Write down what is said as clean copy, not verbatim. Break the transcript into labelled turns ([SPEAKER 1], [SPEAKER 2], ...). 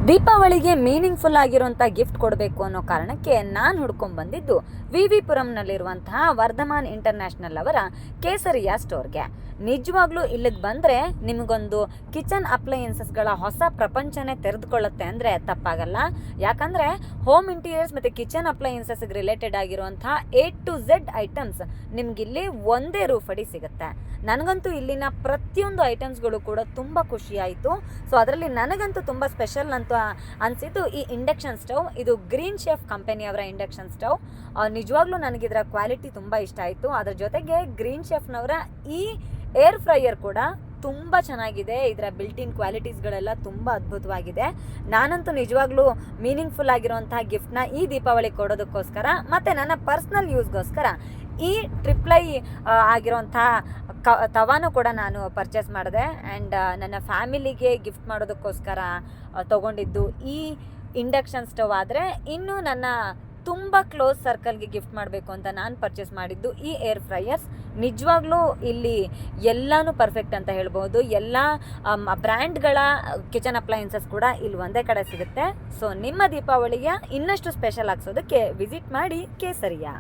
[SPEAKER 1] ದೀಪಾವಳಿಗೆ ಮೀನಿಂಗ್ಫುಲ್ ಆಗಿರುವಂಥ ಗಿಫ್ಟ್ ಕೊಡಬೇಕು ಅನ್ನೋ ಕಾರಣಕ್ಕೆ ನಾನು ಹುಡ್ಕೊಂಡು ಬಂದಿದ್ದು ವಿ ಪುರಂನಲ್ಲಿರುವಂತಹ ವರ್ಧಮಾನ್ ಇಂಟರ್ನ್ಯಾಷನಲ್ ಅವರ ಕೇಸರಿಯಾ ಸ್ಟೋರ್ಗೆ. ನಿಜವಾಗ್ಲೂ ಇಲ್ಲಿಗೆ ಬಂದರೆ ನಿಮಗೊಂದು ಕಿಚನ್ ಅಪ್ಲಯನ್ಸಸ್ಗಳ ಹೊಸ ಪ್ರಪಂಚನೇ ತೆರೆದುಕೊಳ್ಳುತ್ತೆ ಅಂದರೆ ತಪ್ಪಾಗಲ್ಲ. ಯಾಕಂದರೆ ಹೋಮ್ ಇಂಟೀರಿಯರ್ಸ್ ಮತ್ತು ಕಿಚನ್ ಅಪ್ಲಯನ್ಸಸ್ಗೆ ರಿಲೇಟೆಡ್ ಆಗಿರುವಂತಹ A to Z ಐಟಮ್ಸ್ ನಿಮಗಿಲ್ಲಿ ಒಂದೇ ರೂಫಡಿ ಸಿಗುತ್ತೆ. ನನಗಂತೂ ಇಲ್ಲಿನ ಪ್ರತಿಯೊಂದು ಐಟಮ್ಸ್ಗಳು ಕೂಡ ತುಂಬ ಖುಷಿಯಾಯಿತು. ಸೊ ಅದರಲ್ಲಿ ನನಗಂತೂ ತುಂಬ ಸ್ಪೆಷಲ್ ಅಂತ ಅನಿಸಿದ್ದು ಈ ಇಂಡಕ್ಷನ್ ಸ್ಟವ್. ಇದು ಗ್ರೀನ್ ಶೆಫ್ ಕಂಪನಿಯವರ ಇಂಡಕ್ಷನ್ ಸ್ಟವ್. ನಿಜವಾಗ್ಲೂ ನನಗಿದರ ಕ್ವಾಲಿಟಿ ತುಂಬ ಇಷ್ಟ ಆಯಿತು. ಅದರ ಜೊತೆಗೆ ಗ್ರೀನ್ ಶೆಫ್ನವರ ಈ ಏರ್ ಫ್ರೈಯರ್ ಕೂಡ ತುಂಬ ಚೆನ್ನಾಗಿದೆ. ಇದರ ಬಿಲ್ಟಿನ್ ಕ್ವಾಲಿಟೀಸ್ಗಳೆಲ್ಲ ತುಂಬ ಅದ್ಭುತವಾಗಿದೆ. ನಾನಂತೂ ನಿಜವಾಗ್ಲೂ ಮೀನಿಂಗ್ಫುಲ್ ಆಗಿರುವಂತಹ ಗಿಫ್ಟ್ನ ಈ ದೀಪಾವಳಿ ಕೊಡೋದಕ್ಕೋಸ್ಕರ ಮತ್ತು ನನ್ನ ಪರ್ಸ್ನಲ್ ಯೂಸ್ಗೋಸ್ಕರ ಈ ಟ್ರಿಪ್ಲೈ ಆಗಿರುವಂತಹ ತವಾನು ಕೂಡ ನಾನು ಪರ್ಚೇಸ್ ಮಾಡಿದೆ. ಆ್ಯಂಡ್ ನನ್ನ ಫ್ಯಾಮಿಲಿಗೆ ಗಿಫ್ಟ್ ಮಾಡೋದಕ್ಕೋಸ್ಕರ ತೊಗೊಂಡಿದ್ದು ಈ ಇಂಡಕ್ಷನ್ ಸ್ಟವ್. ಆದರೆ ಇನ್ನು ನನ್ನ ತುಂಬ ಕ್ಲೋಸ್ ಸರ್ಕಲ್ಗೆ ಗಿಫ್ಟ್ ಮಾಡಬೇಕು ಅಂತ ನಾನು ಪರ್ಚೇಸ್ ಮಾಡಿದ್ದು ಈ ಏರ್ ಫ್ರೈಯರ್ಸ್. ನಿಜವಾಗ್ಲೂ ಇಲ್ಲಿ ಎಲ್ಲನೂ ಪರ್ಫೆಕ್ಟ್ ಅಂತ ಹೇಳ್ಬೋದು. ಎಲ್ಲ ಬ್ರ್ಯಾಂಡ್ಗಳ ಕಿಚನ್ ಅಪ್ಲಯನ್ಸಸ್ ಕೂಡ ಇಲ್ಲಿ ಒಂದೇ ಕಡೆ ಸಿಗುತ್ತೆ. ಸೊ ನಿಮ್ಮ ದೀಪಾವಳಿಯ ಇನ್ನಷ್ಟು ಸ್ಪೆಷಲ್ ಆಗಿಸೋದಕ್ಕೆ ವಿಸಿಟ್ ಮಾಡಿ ಕೇಸರಿಯಾ.